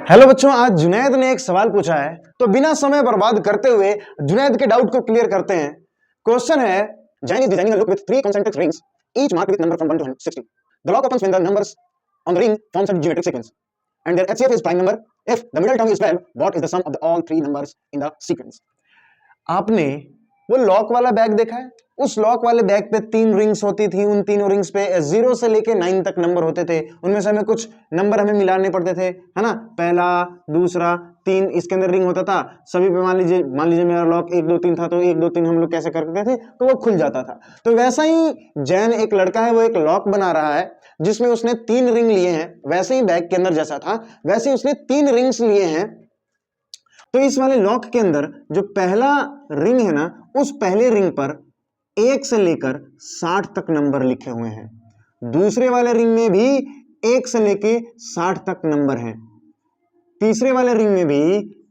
Hello बच्चों, आज जुनैद ने एक सवाल पूछा है, तो बिना समय बर्बाद करते हुए जुनैद के डाउट को क्लियर करते हैं। क्वेश्चन है, Jain is designing a look with three concentric rings, each marked with number from 1 to 60. The lock opens when the numbers on the ring forms a geometric sequence, and their HCF is prime number. If the middle term is 12, what is the sum of all three numbers in the sequence? आपने वो lock वाला bag देखा है? उस lock वाले bag पे 3 rings होती थी। उन तीनों रिंग्स पे 0 से लेके 9 तक नंबर होते थे। उनमें से हमें कुछ नंबर हमें मिलाने पड़ते थे, है ना। पहला, दूसरा, 3 इसके अंदर रिंग होता था। सभी पे मान लीजिए मेरा लॉक 1 2 3 था, तो 1 2 3 हम लोग कैसे करते थे, तो वो खुल जाता था। तो वैसा ही जैन एक लड़का है, वो एक लॉक बना रहा है जिसमें उसने 3 रिंग लिए हैं। वैसे ही बैग के अंदर जैसा था वैसे ही उसने 3 रिंग्स लिए हैं। तो इस वाले लॉक के अंदर जो पहला रिंग है ना, उस पहले रिंग पर 1 से लेकर 60 तक नंबर लिखे हुए हैं। दूसरे वाले रिंग में भी 1 से लेकर 60 तक नंबर हैं। तीसरे वाले रिंग में भी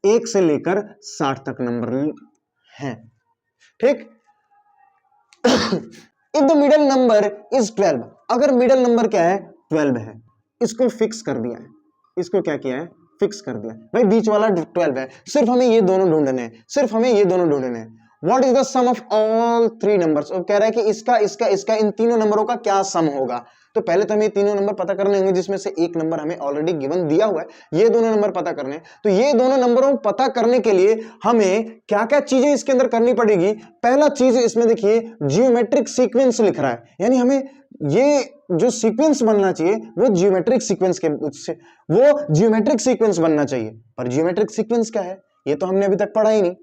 1 से लेकर 60 तक नंबर हैं। ठीक। If the middle number is 12, अगर मिडल नंबर क्या है, 12 है, इसको फिक्स कर दिया है। इसको क्या किया है, फिक्स कर दिया भाई। बीच वाला 12 है, सिर्फ हमें ये दोनों ढूंढने हैं, सिर्फ हमें ये दोनों ढूंढने हैं। What is the sum of all 3 numbers. और कह रहा है कि इसका इन तीनों नंबरों का क्या सम होगा। तो पहले तो हमें तीनों नंबर पता करने होंगे, जिसमें से एक नंबर हमें ऑलरेडी गिवन दिया हुआ है। ये दोनों नंबर पता करने हैं। तो ये दोनों नंबरों को पता करने के लिए हमें क्या क्या चीजें इसके अंदर करनी पड़ेगी। पहला चीज इसमें देखिए, जियोमेट्रिक सीक्वेंस लिख रहा है, यानी हमें ये जो सीक्वेंस बनना चाहिए वो जियोमेट्रिक सीक्वेंस बनना चाहिए। पर जियोमेट्रिक सीक्वेंस क्या है, ये तो हमने अभी तक पढ़ा ही नहीं।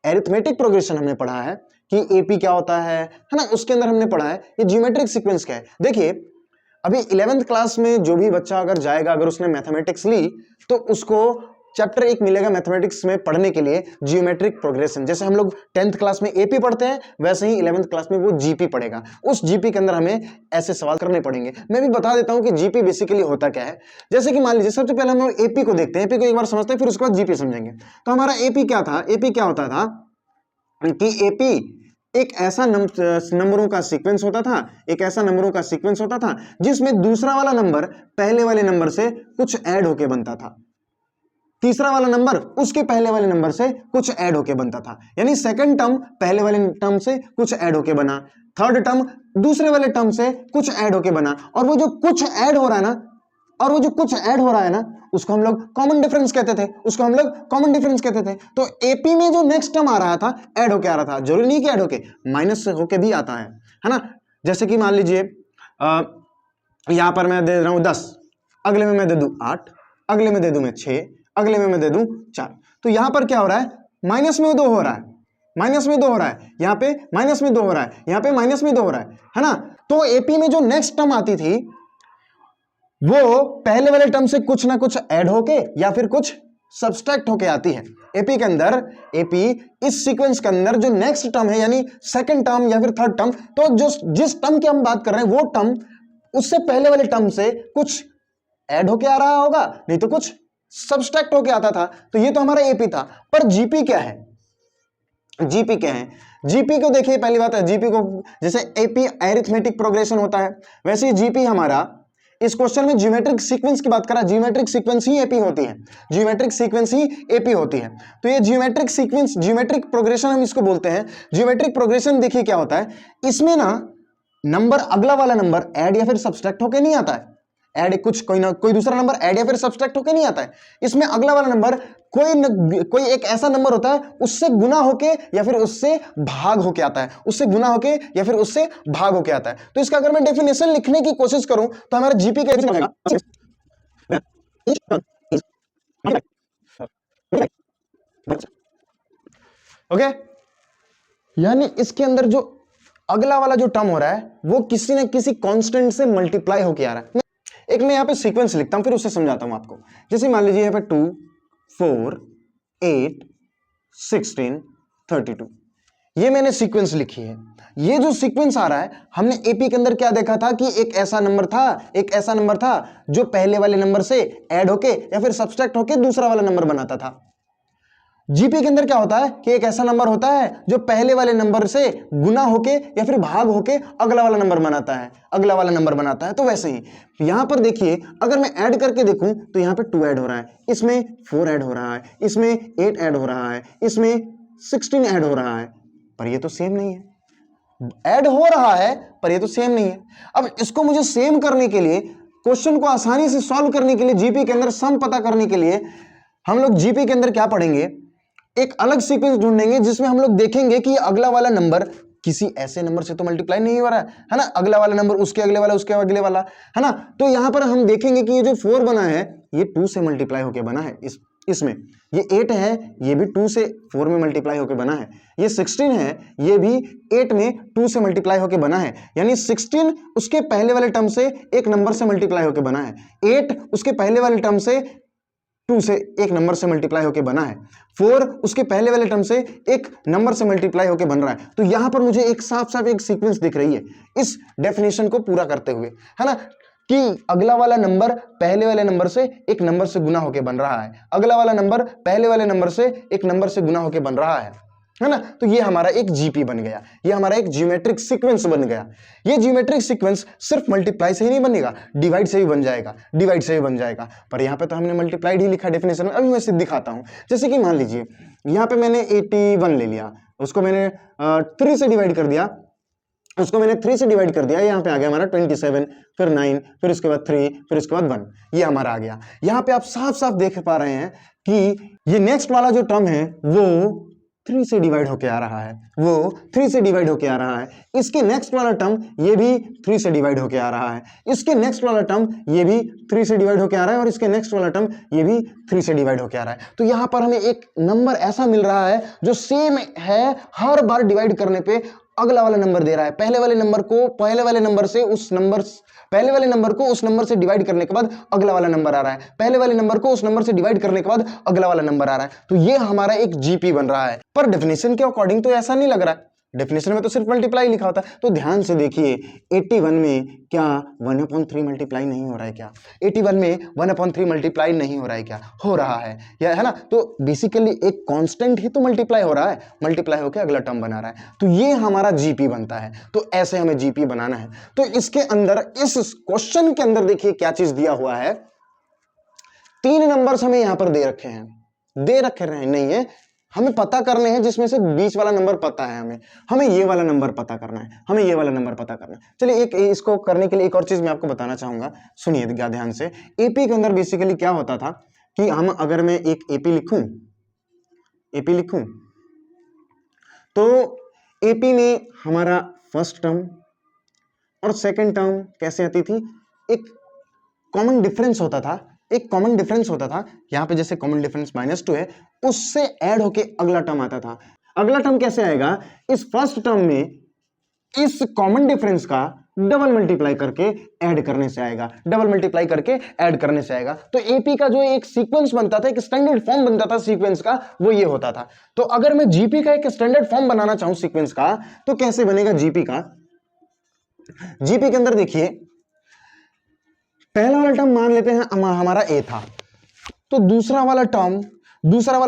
एरिथमेटिक प्रोग्रेशन हमने पढ़ा है कि एपी क्या होता है ना, उसके अंदर हमने पढ़ा है ये जियोमेट्रिक सीक्वेंस क्या है। देखिए, अभी 11th क्लास में जो भी बच्चा अगर जाएगा, अगर उसने मैथमेटिक्स ली, तो उसको चैप्टर 1 मिलेगा मैथमेटिक्स में पढ़ने के लिए, जियोमेट्रिक प्रोग्रेशन। जैसे हम लोग 10th क्लास में एपी पढ़ते हैं, वैसे ही 11th क्लास में वो जीपी पढ़ेगा। उस जीपी के अंदर हमें ऐसे सवाल करने पड़ेंगे। मैं भी बता देता हूं कि जीपी बेसिकली होता क्या है। जैसे कि मान लीजिए, सबसे पहले हम लोग एपी को देखते हैं, एपी को एक बार समझते हैं, फिर उसके बाद जीपी समझेंगे। तो हमारा एपी क्या था, एपी क्या होता था कि एपी एक ऐसा नंबरों का सीक्वेंस होता था, एक ऐसा नंबरों का सीक्वेंस होता था जिसमें दूसरा वाला नंबर पहले वाले नंबर से कुछ ऐड होके बनता था, तीसरा वाला नंबर उसके पहले वाले नंबर से कुछ ऐड होके बनता था। यानी सेकंड टर्म पहले वाले टर्म से कुछ ऐड होके बना, थर्ड टर्म दूसरे वाले टर्म से कुछ ऐड होके बना, और वो जो कुछ ऐड हो रहा है ना, उसको हम लोग कॉमन डिफरेंस कहते थे। तो एपी में जो नेक्स्ट टर्म आ रहा था, ऐड होके आ रहा था। जरूरी नहीं कि ऐड होके, माइनस से होके भी आता है ना। जैसे कि मान लीजिए, यहां पर मैं दे रहा हूं 10, अगले में मैं दे दूं 8, अगले में दे दूं मैं 6, अगले में मैं दे दूं 4। तो यहां पर क्या हो रहा है, माइनस में 2 हो रहा है, यहां पे माइनस में 2 हो रहा है, यहां पे माइनस में 2 हो रहा है ना। तो एपी में जो नेक्स्ट टर्म आती थी, वो पहले वाले टर्म से कुछ ना कुछ ऐड होके या फिर कुछ सब्सट्रैक्ट होके आती है। एपी के अंदर, एपी इस सीक्वेंस के अंदर जो नेक्स्ट टर्म है, यानी सेकंड टर्म या फिर थर्ड टर्म, तो जो जिस टर्म की हम बात कर रहे हैं, वो टर्म उससे पहले वाले टर्म से कुछ ऐड होके आ रहा होगा, नहीं तो कुछ सब्सट्रैक्ट होके आता था। तो ये तो हमारा एपी था। पर जीपी क्या है, जीपी को देखिए, पहली बात है, जीपी को जैसे एपी एरिथमेटिक प्रोग्रेशन होता है, वैसे ही जीपी हमारा इस क्वेश्चन में ज्योमेट्रिक सीक्वेंस की बात करा, ज्योमेट्रिक सीक्वेंस ही एपी होती है। तो ये ज्योमेट्रिक सीक्वेंस, ज्योमेट्रिक प्रोग्रेशन हम इसको बोलते हैं। ज्योमेट्रिक प्रोग्रेशन देखिए क्या होता है, इसमें ना नंबर, अगला वाला नंबर ऐड या फिर सब्सट्रैक्ट होके नहीं आता है। ऐड कोई दूसरा नंबर ऐड या फिर सब्सट्रैक्ट होके नहीं आता है। इसमें अगला वाला नंबर कोई एक ऐसा नंबर होता है, उससे गुना होके या फिर उससे भाग होके आता है, तो इसका अगर मैं डेफिनेशन लिखने की कोशिश करूं, तो हमारा जीपी कैसे बनेगा, ओके। यानी इसके अंदर जो अगला वाला जो टर्म हो रहा है, वो किसी न किसी कांस्टेंट से मल्टीप्लाई होके आ रहा है। एक मैं यहां पे सीक्वेंस लिखता हूं, फिर उससे समझाता हूं आपको। जैसे मान लीजिए यहां पे 2 4 8 16 32, ये मैंने सीक्वेंस लिखी है। ये जो सीक्वेंस आ रहा है, हमने एपी के अंदर क्या देखा था कि एक ऐसा नंबर था जो पहले वाले नंबर से ऐड होके या फिर सब्सट्रैक्ट होके दूसरा वाला नंबर बनाता था। जीपी के अंदर क्या होता है कि एक ऐसा नंबर होता है जो पहले वाले नंबर से गुना होके या फिर भाग होके अगला वाला नंबर बनाता है, अगला वाला नंबर बनाता है। तो वैसे ही यहां पर देखिए, अगर मैं ऐड करके देखूं तो यहां पे 2 ऐड हो रहा है, इसमें 4 ऐड हो रहा है, इसमें 8 ऐड हो रहा है, इसमें 16 ऐड हो रहा है, पर ये तो सेम नहीं है। ऐड हो रहा है पर ये तो सेम नहीं है। अब इसको मुझे सेम करने के लिए, क्वेश्चन को आसानी से सॉल्व करने के लिए, जीपी के अंदर सम पता करने के लिए हम लोग जीपी के अंदर क्या पढ़ेंगे, एक अलग सीक्वेंस ढूंढेंगे जिसमें हम लोग देखेंगे कि अगला वाला नंबर किसी ऐसे नंबर से तो मल्टीप्लाई नहीं हो रहा है ना, अगला वाला नंबर उसके अगले वाला, उसके अगले वाला, है ना। तो यहां पर हम देखेंगे कि ये जो 4 बना है ये 2 से मल्टीप्लाई होकर बना है, इसमें ये 8 है, ये भी 2 से 4 में मल्टीप्लाई होकर बना है, ये 16 है, ये भी 8 में 2 से मल्टीप्लाई होकर बना है, यानी 16 उसके पहले वाले टर्म से एक नंबर से मल्टीप्लाई होकर बना है, 8 उसके पहले वाले टर्म से 2 से एक नंबर से मल्टीप्लाई होकर बना है, 4 उसके पहले वाले टर्म से एक नंबर से मल्टीप्लाई होकर बन रहा है। तो यहां पर मुझे एक साफ साफ एक सीक्वेंस दिख रही है इस डेफिनेशन को पूरा करते हुए, है ना, कि अगला वाला नंबर पहले वाले नंबर से एक नंबर से गुना होकर बन रहा है, अगला वाला नंबर पहले वाले नंबर से एक नंबर से गुना होकर बन रहा है ना। तो ये हमारा एक जीपी बन गया, ये हमारा एक ज्योमेट्रिक सीक्वेंस बन गया। ये ज्योमेट्रिक सीक्वेंस सिर्फ मल्टीप्लाई से ही नहीं बनेगा, डिवाइड से भी बन जाएगा, डिवाइड से भी बन जाएगा। पर यहाँ पे तो हमने मल्टीप्लाइड ही लिखा डेफिनेशन में। अभी मैं सिर्फ दिखाता हूँ। जैसे कि मान लीजिए यहाँ पे मैंने 81 ले लिया, उसको मैंने 3 से डिवाइड कर दिया, उसको मैंने 3 से डिवाइड कर दिया, यहाँ पे आ गया हमारा 27, फिर 9, फिर उसके बाद 3, फिर उसके बाद 1, ये हमारा आ गया। यहाँ पे आप साफ साफ देख पा रहे हैं कि ये नेक्स्ट वाला जो टर्म है वो 3 से डिवाइड होके आ रहा है, वो 3 से डिवाइड होके आ रहा है। इसके नेक्स्ट वाला टर्म ये भी 3 से डिवाइड होके आ रहा है, इसके नेक्स्ट वाला टर्म ये भी 3 से डिवाइड होके आ रहा है, और इसके नेक्स्ट वाला टर्म ये भी 3 से डिवाइड होके आ रहा है। तो यहां पर हमें एक नंबर ऐसा मिल रहा है जो सेम है, हर बार डिवाइड करने पे अगला वाला नंबर दे रहा है। पहले वाले नंबर को पहले वाले नंबर से उस नंबर पहले वाले नंबर को उस नंबर से डिवाइड करने के बाद अगला वाला नंबर आ रहा है, पहले वाले नंबर को उस नंबर से डिवाइड करने के बाद अगला वाला नंबर आ रहा है। तो ये हमारा एक जीपी बन रहा है। पर डेफिनेशन के अकॉर्डिंग तो ऐसा नहीं लग रहा है, डेफिनेशन में तो सिर्फ मल्टीप्लाई लिखा होता है। तो ध्यान से देखिए 81 में क्या 1/3 मल्टीप्लाई नहीं हो रहा है क्या? 81 में 1/3 मल्टीप्लाई नहीं हो रहा है क्या? हो रहा है, या है ना। तो बेसिकली एक कांस्टेंट ही तो मल्टीप्लाई हो रहा है, मल्टीप्लाई होकर अगला टर्म बना रहा है। तो ये हमारा जीपी बनता है। तो ऐसे हमें जीपी बनाना है। तो इसके अंदर, इस क्वेश्चन के अंदर देखिए क्या चीज दिया हुआ है। 3 नंबर्स हमें यहां पर दे रखे हैं, दे रखे नहीं है, हमें पता करने हैं जिसमें से बीच वाला नंबर पता है, हमें ये वाला नंबर पता करना है, हमें ये वाला नंबर पता करना है। चलिए एक इसको करने के लिए एक और चीज मैं आपको बताना चाहूंगा, सुनिए ध्यान से। एपी के अंदर बेसिकली क्या होता था कि हम, अगर मैं एक एपी लिखूं तो एपी में हमारा फर्स्ट टर्म और सेकंड टर्म कैसे आती थी, एक कॉमन डिफरेंस होता था, एक कॉमन डिफरेंस होता था। यहां पे जैसे कॉमन डिफरेंस -2 है, उससे ऐड होके अगला टर्म आता था। अगला टर्म कैसे आएगा, इस फर्स्ट टर्म में इस कॉमन डिफरेंस का डबल मल्टीप्लाई करके ऐड करने से आएगा, डबल मल्टीप्लाई करके ऐड करने से आएगा। तो एपी का जो एक सीक्वेंस बनता था, एक स्टैंडर्ड फॉर्म बनता था सीक्वेंस का, वो ये होता था। तो अगर मैं जीपी का एक स्टैंडर्ड फॉर्म बनाना चाहूं सीक्वेंस का, तो कैसे बनेगा जीपी का? जीपी के अंदर देखिए, पहला वाला टर्म मान लेते हैं हमारा ए था, तो दूसरा वाला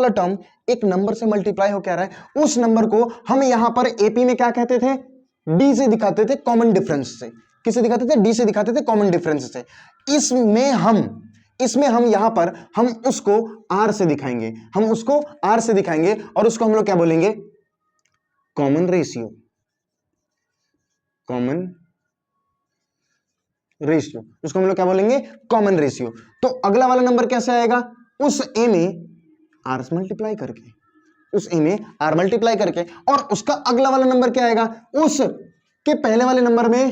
टर्म एक नंबर से मल्टीप्लाई होकर आ रहा है। उस नंबर को हम यहां पर एपी में क्या कहते थे, डी से दिखाते थे, कॉमन डिफरेंस से। किसे दिखाते थे? डी से दिखाते थे, कॉमन डिफरेंस से। इसमें हम यहां पर हम उसको आर से दिखाएंगे, और उसको हम लोग क्या बोलेंगे, कॉमन रेशियो, उसको हम लोग क्या बोलेंगे, कॉमन रेशियो। तो अगला वाला नंबर कैसे आएगा, उस ए में आर मल्टीप्लाई करके, और उसका अगला वाला नंबर क्या आएगा, उस के पहले वाले नंबर में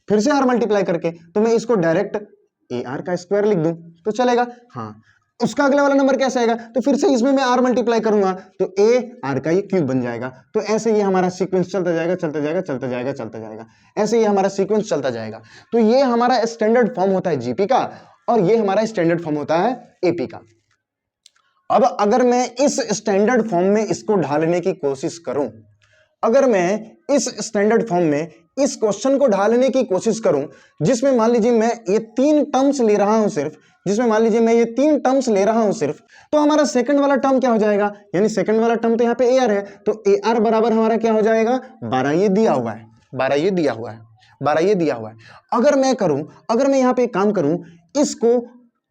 फिर से आर मल्टीप्लाई करके। तो मैं इसको डायरेक्ट ए आर का स्क्वायर लिख दूं तो चलेगा। हाँ, उसका अगला वाला नंबर कैसे आएगा, तो फिर से इसमें मैं आर मल्टीप्लाई करूंगा तो ए आर का ये क्यूब बन जाएगा। तो ऐसे ही हमारा सीक्वेंस चलता जाएगा, ऐसे ही हमारा सीक्वेंस चलता जाएगा। तो ये हमारा स्टैंडर्ड फॉर्म होता है जीपी का, और ये हमारा स्टैंडर्ड फॉर्म होता है एपी का। अब अगर मैं इस स्टैंडर्ड फॉर्म में इसको ढालने की कोशिश करूं, अगर मैं इस स्टैंडर्ड फॉर्म में इस क्वेश्चन को ढालने की कोशिश करूं, जिसमें मान लीजिए मैं ये 3 टर्म्स ले रहा हूं सिर्फ, जिसमें मान लीजिए मैं ये 3 टर्म्स ले रहा हूं सिर्फ, तो हमारा सेकंड वाला टर्म क्या हो जाएगा, यानी सेकंड वाला टर्म तो यहाँ पे AR है, तो AR बराबर हमारा क्या हो जाएगा 12, ये दिया हुआ है 12, ये दिया हुआ है 12, ये दिया हुआ है। अगर मैं यहाँ पे एक काम करूं, इसको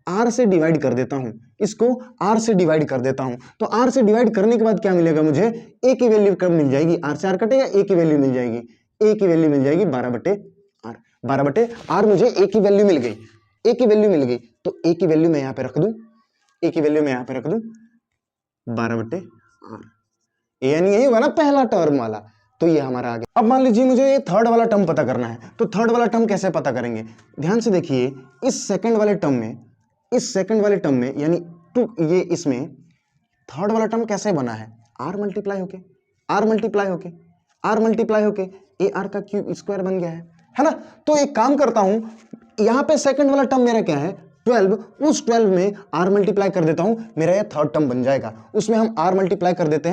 R से डिवाइड कर देता हूं, इसको R से डिवाइड कर देता हूं, तो R से डिवाइड करने के बाद क्या मिलेगा मुझे, A की वैल्यू कब मिल जाएगी, R से R कटेगा, A की वैल्यू मिल जाएगी, A की वैल्यू मिल जाएगी 12/R, 12/R मुझे A की वैल्यू मिल गई, A की वैल्यू मिल गई, तो A की वैल्यू मैं यहाँ पे रख दूं, A की वैल्यू मैं यहाँ पे रख दूं 12/R, यानी यही हुआ ना पहला टर्म वाला, तो ये हमारा आ गया। अब मान लीजिए मुझे ये थर्ड वाला टर्म पता करना है, तो थर्ड वाला टर्म कैसे पता करेंगे, ध्यान से देखिए, इस सेकंड वाले टर्म में यानी टू, ये इसमें थर्ड वाला टर्म कैसे बना है, R मल्टीप्लाई होके AR का क्यूब स्क्वायर बन गया है ना। तो एक काम करता हूं, यहां पे सेकंड वाला टर्म मेरा क्या है 12, उस 12 में R मल्टीप्लाई कर देता हूं, मेरा ये थर्ड टर्म बन जाएगा, उसमें हम R मल्टीप्लाई कर देते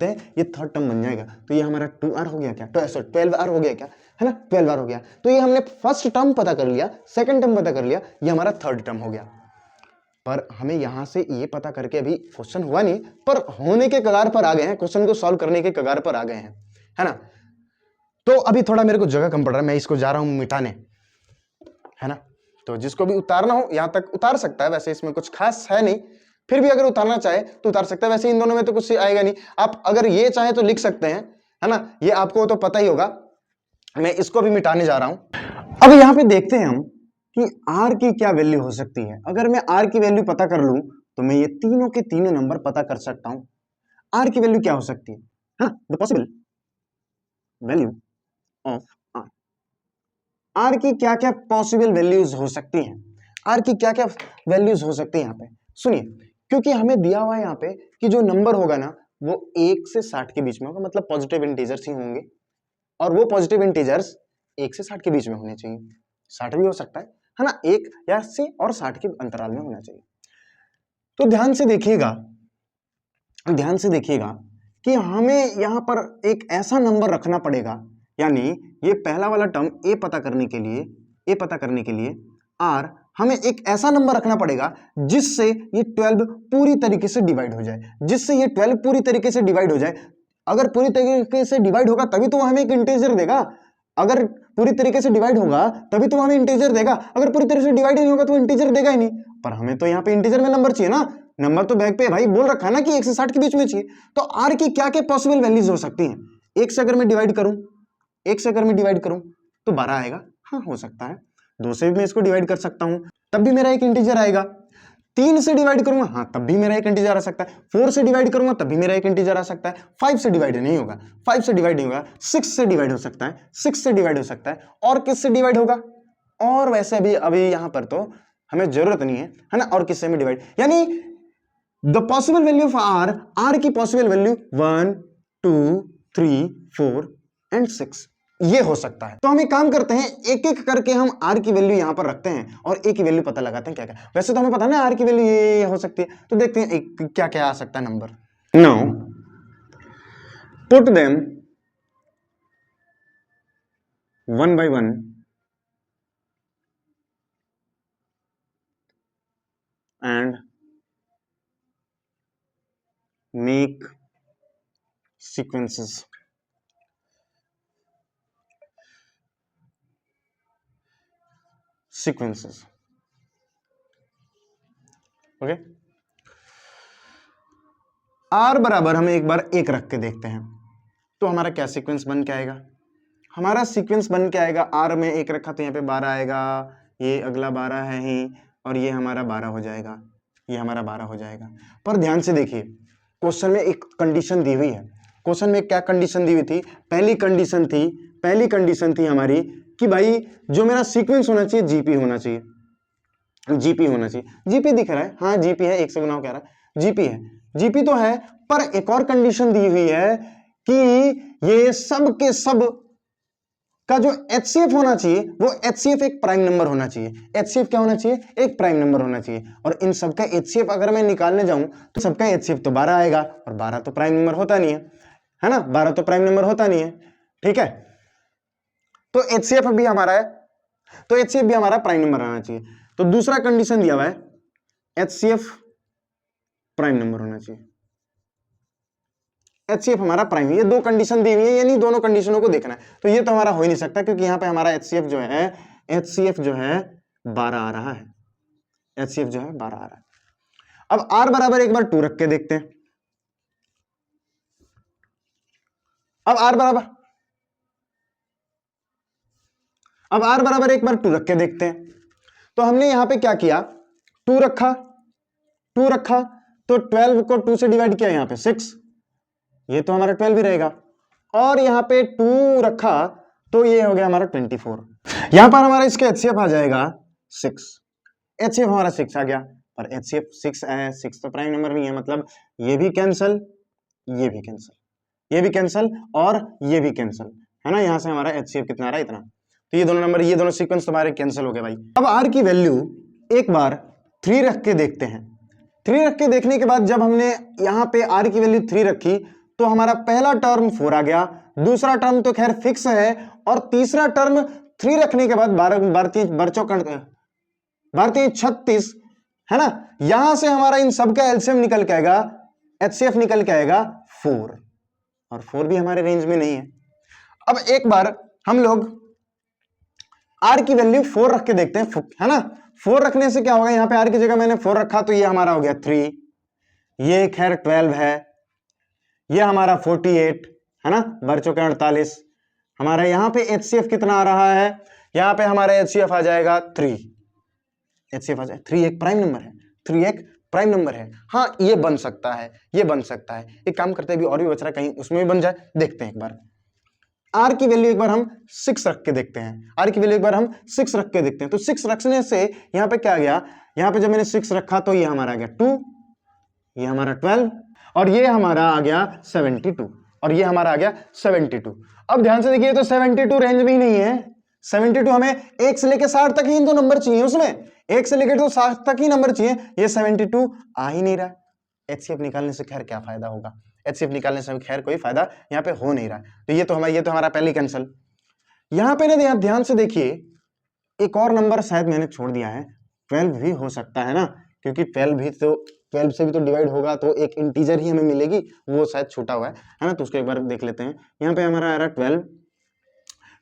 हैं, ये थर्ड टर्म बन जाएगा, तो ये हमारा 2R हो गया क्या, 12R हो गया क्या, है ना, 12R हो गया। तो ये हमने फर्स्ट टर्म पता कर लिया, सेकंड टर्म पता कर लिया, ये हमारा थर्ड टर्म हो गया। पर हमें यहां से ये पता करके अभी क्वेश्चन हुआ नहीं, पर होने के कगार पर आ गए हैं, क्वेश्चन को सॉल्व करने के कगार पर आ गए हैं, है ना। तो अभी थोड़ा मेरे को जगह कम पड़ रहा है, मैं इसको जा रहा हूं मिटाने, है ना। तो जिसको भी उतारना हो यहां तक उतार सकता है, वैसे इसमें कुछ खास है नहीं, फिर भी अगर उतारना चाहे तो उतार सकता है, वैसे इन दोनों में तो कुछ आएगा नहीं, आप अगर ये चाहे तो लिख सकते हैं, है ना, ये आपको तो पता ही होगा। मैं इसको भी मिटाने जा रहा हूं। अब यहां पे देखते हैं हम कि R की क्या वैल्यू हो सकती है। अगर मैं R की वैल्यू पता कर लूं तो मैं ये तीनों के तीनों नंबर पता कर सकता हूं। R की वैल्यू क्या हो सकती है, हाँ, the possible value of R, R की क्या क्या पॉसिबल वैल्यूज हो सकती हैं, R की क्या क्या वैल्यूज हो सकती है। यहाँ पे सुनिए, क्योंकि हमें दिया हुआ है यहाँ पे कि जो नंबर होगा ना वो 1 से 60 के बीच में होगा, मतलब पॉजिटिव इंटीजर्स ही होंगे, और वो पॉजिटिव इंटीजर्स 1 से 60 के बीच में होने चाहिए, 60 भी हो सकता है ना, 1 या 80 और 60 के अंतराल में होना चाहिए। तो ध्यान से देखिएगा कि हमें यहां पर एक ऐसा नंबर रखना पड़ेगा, यानी ये पहला वाला टर्म ए पता करने के लिए R हमें एक ऐसा नंबर रखना पड़ेगा जिससे ये 12 पूरी तरीके से डिवाइड हो जाए, अगर पूरी तरीके से डिवाइड होगा तभी तो वो हमें एक इंटीजर देगा, अगर पूरी तरीके से डिवाइड होगा तभी तो हमें इंटीजर देगा, अगर पूरी तरीके से डिवाइड नहीं होगा तो इंटीजर देगा ही नहीं। पर हमें तो यहाँ पे इंटीजर में नंबर चाहिए ना, नंबर तो बैग पे भाई बोल रखा है ना कि 1 से 60 के बीच में चाहिए। तो R की क्या क्या पॉसिबल वैल्यूज हो सकती हैं, 1 से अगर मैं डिवाइड करूं तो 12 आएगा, हाँ हो सकता है। 2 से भी मैं इसको डिवाइड कर सकता हूं, तब भी मेरा एक इंटीजर आएगा। 3 से डिवाइड करूंगा, हाँ तब भी मेरा एक इंटीजर आ सकता है। 4 से डिवाइड करूंगा तब भी मेरा एक इंटीजर आ सकता है। 5 से डिवाइड नहीं होगा, 6 से डिवाइड हो सकता है, और किससे डिवाइड होगा, और वैसे अभी यहां पर तो हमें जरूरत नहीं है ना, और किससे में डिवाइड, यानी the possible value of R की पॉसिबल वैल्यू 1 2 3 4 एंड 6 ये हो सकता है। तो हम एक काम करते हैं, एक एक करके हम R की वैल्यू यहां पर रखते हैं और A की वैल्यू पता लगाते हैं क्या क्या। वैसे तो हमें पता है ना R की वैल्यू ये हो सकती है, तो देखते हैं क्या क्या आ सकता है number. Now put them one by one and make sequences. Okay, R बराबर हमें एक बार 1 रख के देखते हैं, तो हमारा क्या सीक्वेंस बन के आएगा, R में 1 रखा तो यहाँ पे 12 आएगा, ये अगला 12 है ही, और ये हमारा 12 हो जाएगा, पर ध्यान से देखिए क्वेश्चन में एक कंडीशन दी हुई है। क्वेश्चन में क्या कंडीशन दी हुई थी, पहली कंडीशन थी हमारी कि भाई जो मेरा सीक्वेंस होना चाहिए जीपी होना चाहिए। जीपी दिख रहा है, हाँ जीपी है, 1 से गुना कह रहा है, जीपी तो है, पर एक और कंडीशन दी हुई है कि ये सब के सब का जो HCF होना चाहिए वो HCF एक प्राइम नंबर होना चाहिए। HCF क्या होना चाहिए, एक प्राइम नंबर होना चाहिए, और इन सबका HCF अगर मैं निकालने जाऊं तो सबका HCF तो 12 आएगा, और 12 तो प्राइम नंबर होता नहीं है ना, 12 तो प्राइम नंबर होता नहीं है, ठीक है। तो HCF भी हमारा प्राइम नंबर आना चाहिए। तो दूसरा कंडीशन दिया हुआ है HCF प्राइम नंबर होना चाहिए। HCF हमारा प्राइम, ये दो कंडीशन दी हुई है, यानी दोनों कंडीशनों को देखना है। तो ये तो हमारा हो ही नहीं सकता, क्योंकि यहां पे हमारा HCF जो है 12 आ रहा है। HCF जो है 12 आ रहा है। अब R बराबर एक बार 2 रख के देखते हैं। अब R बराबर एक बार 2 रख के देखते हैं। तो हमने यहां पे क्या किया, 2 रखा तो 12 को 2 से डिवाइड किया, यहां पे 6, ये तो हमारा 12 ही रहेगा। और यहां पे 2 रखा तो ये हो गया हमारा 24। यहां पर हमारा इसका HCF आ जाएगा 6। HCF हमारा 6 आ गया, पर HCF 6 है, 6 तो प्राइम नंबर नहीं है, मतलब ये भी कैंसिल, ये भी कैंसिल, ये भी कैंसिल और ये भी कैंसिल, है ना। यहां से हमारा HCF कितना आ रहा है, इतना। तो ये दोनों नंबर, ये दोनों सीक्वेंस तुम्हारे कैंसिल हो गए भाई। अब R की वैल्यू एक बार 3 रख के देखते हैं। 3 रख के देखने के बाद जब हमने यहां पे R की वैल्यू 3 रखी तो हमारा पहला टर्म 4 आ गया, दूसरा टर्म तो खैर फिक्स है, और तीसरा टर्म 3 रखने के बाद 36, है ना। यहां से हमारा इन सब का एलसीएम निकल के आएगा, HCF निकल के आएगा 4, और 4 भी हमारे रेंज में नहीं है। अब एक बार हम लोग R की वैल्यू 4 रख के देखते हैं, है ना। 4 रखने से क्या होगा, यहां पे R की जगह मैंने 4 रखा तो ये हमारा हो गया 3, ये खैर 12 है, ये हमारा 48, है ना, बढ़ चुके 48। हमारा यहां पे HCF कितना आ रहा है, यहां पे हमारा HCF आ जाएगा 3। HCF आ जाएगा 3, एक प्राइम नंबर है, 3 एक प्राइम नंबर है। हाँ, ये बन सकता है, ये बन सकता है। एक काम करते हैं, अभी और भी बच रहा है, कहीं उसमें भी बन जाए, देखते हैं एक बार। R की वैल्यू एक बार हम 6 रख के देखते हैं। R की वैल्यू एक बार हम 6 रख के देखते हैं। तो 6 रखने से यहां पे क्या आ गया, यहां पे जब मैंने 6 रखा तो ये हमारा आ गया 2, ये हमारा 12, और ये हमारा आ गया 72, और ये हमारा आ गया 72। अब ध्यान से देखिए, तो 72 रेंज में ही नहीं है। 72 हमें 1 से लेकर 60 तक ही तो नंबर चाहिए, उसमें 1 से लेकर तो 60 तक ही नंबर चाहिए, ये 72 आ ही नहीं रहा। HCF निकालने से खैर क्या फायदा होगा, HCF निकालने से खैर कोई फायदा यहाँ पे हो नहीं रहा। तो ये तो हमारा पहले कैंसिल। यहाँ पे ना ध्यान से देखिए, एक और नंबर शायद मैंने छोड़ दिया है, 12 भी हो सकता है ना, क्योंकि 12 से भी तो डिवाइड होगा, तो एक इंटीजर ही हमें मिलेगी, वो शायद छूटा हुआ है ना। तो उसको एक बार देख लेते हैं। यहाँ पे हमारा आ रहा है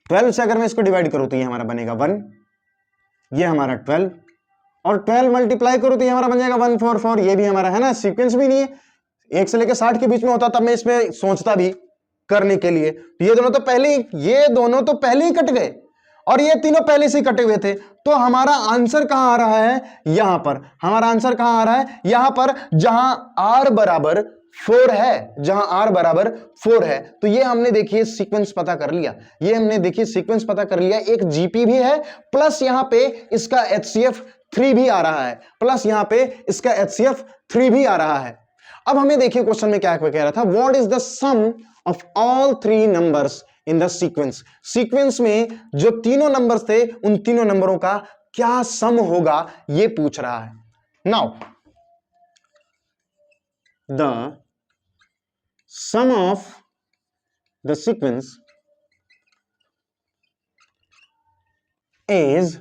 12 से अगर मैं इसको डिवाइड करूँ तो ये हमारा बनेगा 1, ये हमारा 12, और 12 मल्टीप्लाई करूँ तो ये हमारा बन जाएगा 144, ये भी हमारा है ना, सीक्वेंस भी नहीं है, 1 से लेकर 60 के बीच में होता तब मैं इसमें सोचता भी करने के लिए। ये दोनों तो पहले ही कट गए, और ये तीनों पहले से ही कटे हुए थे। तो हमारा आंसर कहां आ रहा है, यहां पर हमारा आंसर कहां आ रहा है, यहां पर जहां R बराबर 4 है, जहां R बराबर 4 है। तो ये हमने देखिए सीक्वेंस पता कर लिया, एक GP भी है, प्लस यहां पे इसका HCF 3 भी आ रहा है, अब हमें देखिए क्वेश्चन में क्या कह रहा था, what is the sum of all 3 numbers in the sequence. Sequence में जो तीनों नंबर्स थे, उन तीनों नंबरों का क्या सम होगा, ये पूछ रहा है। Now the sum of the sequence is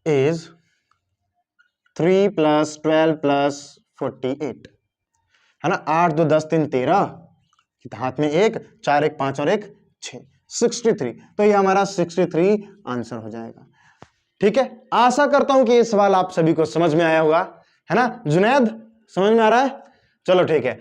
3 + 12 + 48, है ना। 8 2 10 3 13, हाथ में 1 4 1 5 और 1 6, 63। तो ये हमारा 63 आंसर हो जाएगा। ठीक है, आशा करता हूं कि ये सवाल आप सभी को समझ में आया होगा, है ना। जुनैद, समझ में आ रहा है? चलो ठीक है।